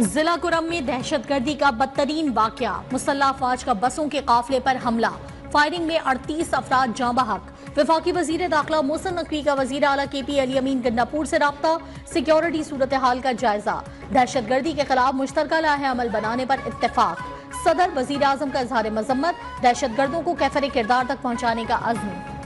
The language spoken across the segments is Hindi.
जिला कुरम में दहशतगर्दी का बदतरीन वाकया, मुसल्लह अफवाज का बसों के काफिले पर हमला, फायरिंग में 38 अफराद जाँ बहक। विफाकी वजीर दाखिला मोहसिन नकवी का वजीर आला KP अली अमीन गंडापुर से राब्ता, सिक्योरिटी सूरत हाल का जायजा। दहशतगर्दी के खिलाफ मुश्तरका लाहे अमल बनाने पर इत्तेफाक। सदर वजीर आजम का इजहार मजम्मत, दहशतगर्दों को कैफर किरदार तक पहुंचाने का अज़्म।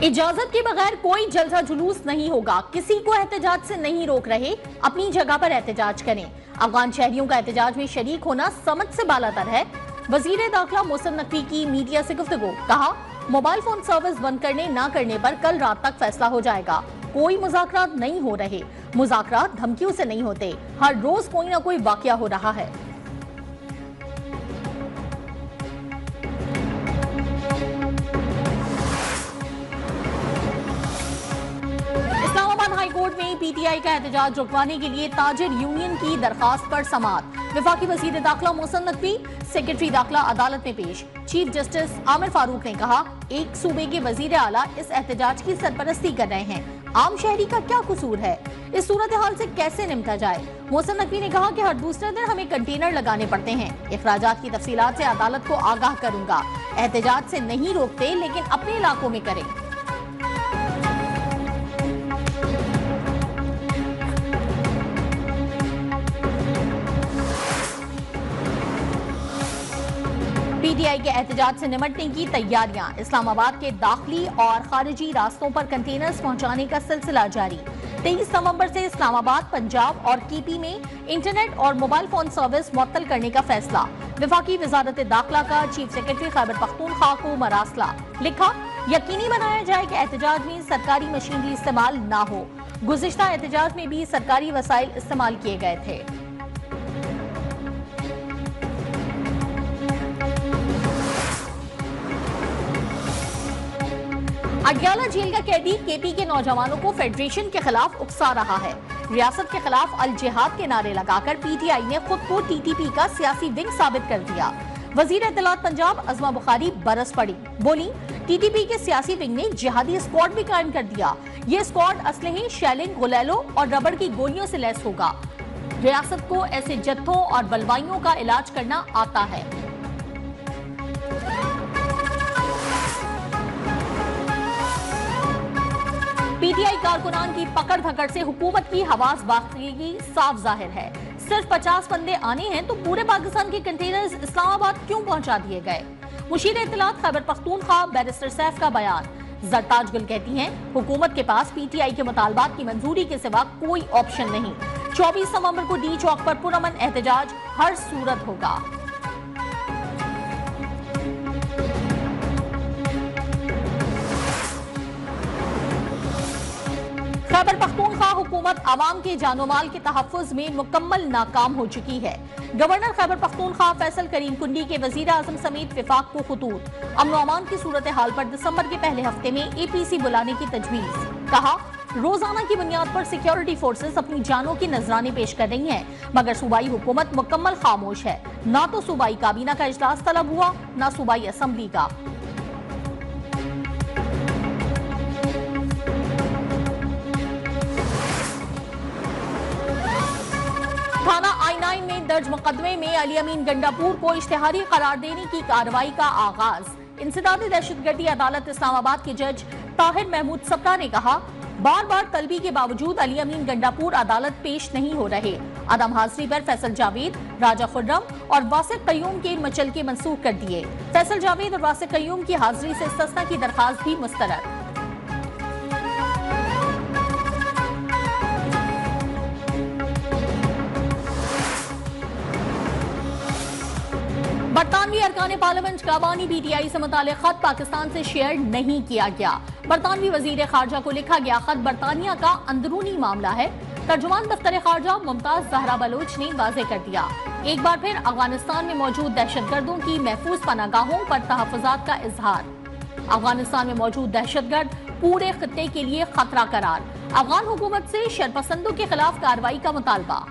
इजाजत के बगैर कोई जलसा जुलूस नहीं होगा, किसी को एहतजाज से नहीं रोक रहे, अपनी जगह पर एहतजाज करें। अफगान शहरियों का एहतजाज में शरीक होना समझ से बालातर है। वजीर दाखिला मोहसिन नकवी की मीडिया से गुफ्तगू, कहा मोबाइल फोन सर्विस बंद करने ना करने पर कल रात तक फैसला हो जाएगा। कोई मुज़ाकरात नहीं हो रहे, मुज़ाकरात धमकियों से नहीं होते, हर रोज कोई ना कोई वाकया हो रहा है। हाईकोर्ट में PTI का एहतजाज रुकवाने के लिए ताजिर यूनियन की दरखास्त पर समाअत। विफाकी वजीर दाखिला मोहसिन नकवी सेक्रेटरी दाखिला अदालत में पेश। चीफ जस्टिस आमिर फारूक ने कहा, एक सूबे के वजीर आला इस एहतजाज की सरपरस्ती कर रहे हैं, आम शहरी का क्या कसूर है, इस सूरत हाल से कैसे निपटा जाए। मोहसिन नकवी ने कहा कि हर दूसरे दिन हमें कंटेनर लगाने पड़ते हैं, इखराजात की तफसीलात से अदालत को आगाह करूंगा। एहतजाज से नहीं रोकते लेकिन अपने इलाकों में करें। PTI के एहतजाज से निमटने की तैयारियां, इस्लामाबाद के दाखिली और खारिजी रास्तों पर कंटेनर्स पहुंचाने का सिलसिला जारी। 23 नवंबर से इस्लामाबाद, पंजाब और KP में इंटरनेट और मोबाइल फोन सर्विस मुअत्तल करने का फैसला। विफाकी वजारत दाखिला का चीफ सेक्रेटरी खैबर पख्तूनख्वा को मरासला, लिखा यकीनी बनाया जाए कि एहतजाज में सरकारी मशीनरी इस्तेमाल ना हो। गुज़िश्ता एहतजाज में भी सरकारी वसाइल इस्तेमाल किए गए थे। अडयाला जेल का कैदी KP के नौजवानों को फेडरेशन के खिलाफ उकसा रहा है। रियासत के खिलाफ अल जिहाद के नारे लगाकर PTI ने खुद को TTP का सियासी विंग साबित कर दिया। वजीर इत्तलात पंजाब अज़मा बुखारी बरस पड़ी, बोली TTP के सियासी विंग ने जिहादी स्क्वाड भी कायम कर दिया। ये स्क्वाड असलहे, शेलिंग, गुलेलों और रबड़ की गोलियों से लैस होगा। रियासत को ऐसे जत्थों और बलवाइयों का इलाज करना आता है। PTI कारकुनान की पकड़ धकड़ से हुकूमत की हवास बाकी साफ जाहिर है। सिर्फ 50 बंदे आने हैं तो पूरे पाकिस्तान के कंटेनर्स इस्लामाबाद क्यों पहुंचा दिए गए। मुशीर इत्तलात खैबर पख्तूनख्वा बैरिस्टर सैफ का बयान। जरताज गुल कहती हैं, हुकूमत के पास PTI के मुतालबात की मंजूरी के सिवा कोई ऑप्शन नहीं। 24 नवंबर को D चौक पर पुरअमन एहतजाज हर सूरत होगा। खैबर पख्तूनख्वा हुकूमत आवाम के जानो माल के तहफ़्फ़ुज़ में मुकम्मल नाकाम हो चुकी है। गवर्नर खैबर पख्तूनख्वा फैसल करीम कुंडी के वजीर आज़म समेत विफाक को खतूत। अमन व अमान की सूरत हाल पर दिसंबर के पहले हफ्ते में APC बुलाने की तजवीज़। कहा रोजाना की बुनियाद पर सिक्योरिटी फोर्सेस अपनी जानों की नजराने पेश कर रही हैं, मगर सूबाई हुकूमत मुकम्मल खामोश है। ना तो सूबाई काबीना का इजलास तलब हुआ, ना सूबाई असम्बली का। थाना I9 में दर्ज मुकदमे में अली अमीन गंडापुर को इश्तिहारी करार देने की कार्रवाई का आगाज। इंसदादी दहशतगर्दी अदालत इस्लामाबाद के जज ताहिर महमूद सप्रा ने कहा, बार बार तलबी के बावजूद अली अमीन गंडापुर अदालत पेश नहीं हो रहे। अदम हाजिरी पर फैसल जावेद, राजा खुर्रम और वासिक कयूम के मचलके मंसूख कर दिए। फैसल जावेद और वासिक कयूम की हाजिरी से इस्तिस्ना की दरखास्त भी मुस्तरद। बरतानवी अरकान पार्लियामेंट का बानी PTI से मुतालिक खत पाकिस्तान से शेयर नहीं किया गया। बरतानवी वजीर खारजा को लिखा गया खत बरतानिया का अंदरूनी मामला है। तर्जुमान दफ्तर खारजा मुमताज जहरा बलोच ने वाज़ेह कर दिया। एक बार फिर अफगानिस्तान में मौजूद दहशतगर्दों की महफूज पनागाहों पर तहफ़्फ़ुज़ात का इजहार। अफगानिस्तान में मौजूद दहशतगर्द पूरे खित्ते के लिए खतरा करार। अफगान हुकूमत से शरपसंदों के खिलाफ कार्रवाई का मुतालबा।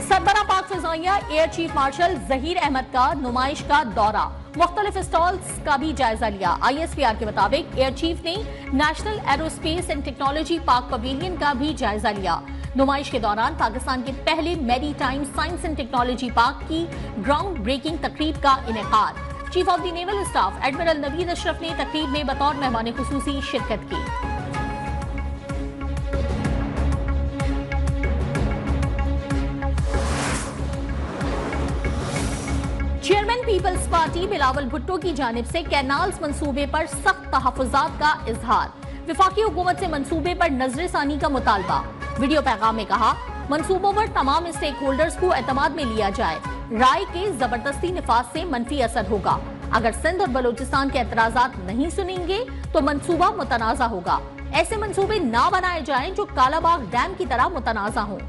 सरबराह किया air chief marshal Zaheer Ahmed का नुमाइश का दौरा, मुख्तलिफ स्टॉल्स का भी जायजा लिया। ISPR के मुताबिक एयर चीफ ने national aerospace and technology park pavilion का भी जायजा लिया। नुमाइश के दौरान पाकिस्तान के पहले maritime science and technology park की ग्राउंड ब्रेकिंग तकरीब का इनेकाद। Chief of the naval staff admiral Naveed Ashraf ने तकरीब में बतौर मेहमान खुसूसी शिरकत की। चेयरमैन पीपल्स पार्टी बिलावल भुट्टो की जानिब से कैनाल्स मंसूबे पर सख्त तहफ्फुज़ात का इजहार, विफाकी हुकूमत से मंसूबे पर नजरसानी का मुतालबा। वीडियो पैगाम में कहा, मंसूबों पर तमाम स्टेक होल्डर्स को एतमाद में लिया जाए, राय के जबरदस्ती निफाज से मनफी असर होगा। अगर सिंध और बलूचिस्तान के एतराजात नहीं सुनेंगे तो मंसूबा मुतनाज़ा होगा। ऐसे मंसूबे ना बनाए जाएं जो कालाबाग डैम की तरह मुतनाज़ा हों।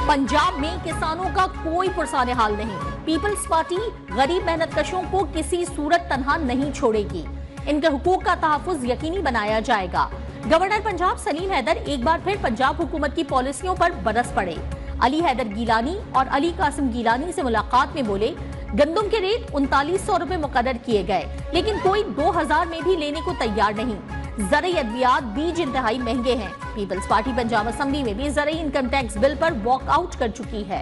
पंजाब में किसानों का कोई पुरसाने हाल नहीं। पीपल्स पार्टी गरीब मेहनतकशों को किसी सूरत तनहा नहीं छोड़ेगी। इनके हुकूक का तहफ्फुज यकीनी बनाया जाएगा। गवर्नर पंजाब सलीम हैदर एक बार फिर पंजाब हुकूमत की पॉलिसियों पर बरस पड़े। अली हैदर गिलानी और अली कासिम गिलानी से मुलाकात में बोले, गंदम के रेट 3900 रुपए मुकर्रर किए गए, लेकिन कोई 2000 में भी लेने को तैयार नहीं। ज़रूरी अद्वियात बीज इंतहाई महंगे हैं। पीपल्स पार्टी पंजाब असेंबली में भी ज़रूरी इनकम टैक्स बिल पर वॉकआउट कर चुकी है।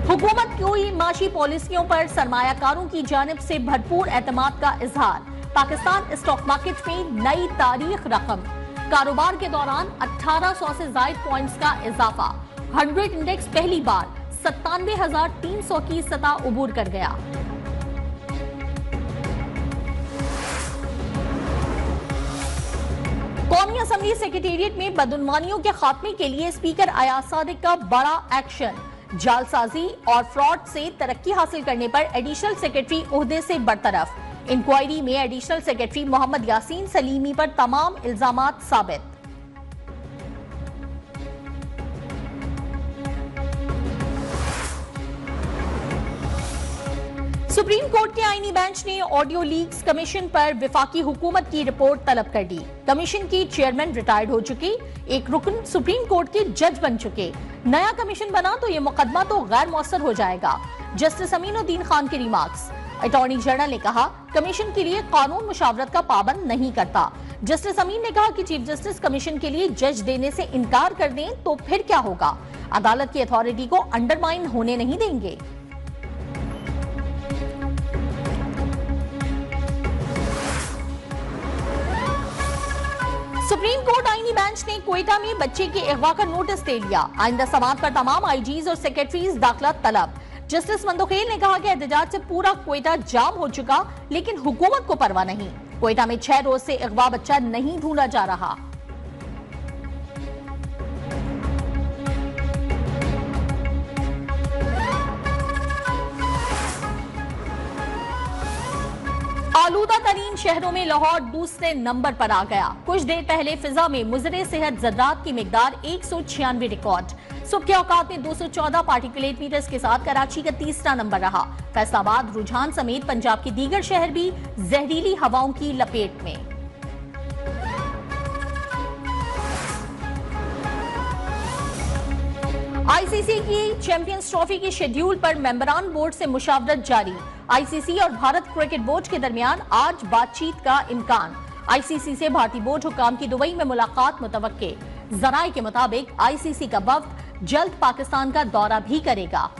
हुकूमत की माशी पॉलिसियों पर सरमायाकारों की जानिब से भरपूर एतमाद का इजहार। पाकिस्तान स्टॉक मार्केट में नई तारीख रकम, कारोबार के दौरान 1800 से जायद पॉइंट्स का इजाफा। 100 इंडेक्स पहली बार 97,300 की सतह उबूर कर गया। कौमी असेंबली सेक्रेटेरिएट में बदउनवानियों के खात्मे के लिए स्पीकर अयाज सादिक का बड़ा एक्शन। जालसाजी और फ्रॉड से तरक्की हासिल करने पर एडिशनल सेक्रेटरी ओहदे से बरतरफ। इंक्वायरी में एडिशनल सेक्रेटरी मोहम्मद यासीन सलीमी पर तमाम इल्जामात साबित। सुप्रीम कोर्ट के आईनी बेंच ने ऑडियो लीक्स कमीशन पर विफाकी हुकूमत की रिपोर्ट तलब कर दी। कमीशन की चेयरमैन रिटायर्ड हो चुकी, एक रुकन सुप्रीम कोर्ट के जज बन चुके। नया कमीशन बना तो ये मुकदमा तो गैर मौसर हो जाएगा। जस्टिस अमीनुद्दीन खान के रिमार्क्स। अटॉर्नी जनरल ने कहा, कमीशन के लिए कानून मुशावरत का पाबंद नहीं करता। जस्टिस अमीन ने कहा कि चीफ जस्टिस कमीशन के लिए जज देने से इनकार कर दें तो फिर क्या होगा। अदालत की अथॉरिटी को अंडरमाइन होने नहीं देंगे। सुप्रीम कोर्ट आईनी बेंच ने क्वेटा में बच्चे के अगवा का नोटिस दे लिया। आइंदा समात पर तमाम आईजीज और सेक्रेटरीज दाखिला तलब। जस्टिस मंदोखेल ने कहा कि एहतजाज से पूरा क्वेटा जाम हो चुका, लेकिन हुकूमत को परवाह नहीं। क्वेटा में 6 रोज से अगवा बच्चा नहीं ढूंढा जा रहा। आलूदा तरीन शहरों में लाहौर दूसरे नंबर पर आ गया। कुछ देर पहले फिजा में मुजरे सेहत ज़र्रात की मिकदार 196 रिकॉर्ड। सुबह के औकात में 214 पार्टिकुलेट मीटर्स के साथ कराची का तीसरा नंबर रहा। फैसलाबाद, रुझान समेत पंजाब के दीगर शहर भी जहरीली हवाओं की लपेट में। आईसीसी की चैंपियंस ट्रॉफी के शेड्यूल पर मेंबरान बोर्ड से मुशावरत जारी। आईसीसी और भारत क्रिकेट बोर्ड के दरमियान आज बातचीत का इम्कान। आईसीसी से भारतीय बोर्ड हुकाम की दुबई में मुलाकात मुतवक्के। जराए के मुताबिक आईसीसी का वफ्द जल्द पाकिस्तान का दौरा भी करेगा।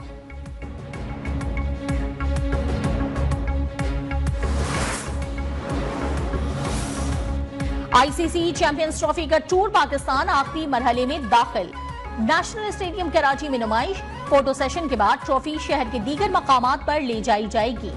आईसीसी चैंपियंस ट्रॉफी का टूर पाकिस्तान आखिरी मरहले में दाखिल। नेशनल स्टेडियम कराची में नुमाइश। फोटो सेशन के बाद ट्रॉफी शहर के दीगर मकामात पर ले जाई जाएगी।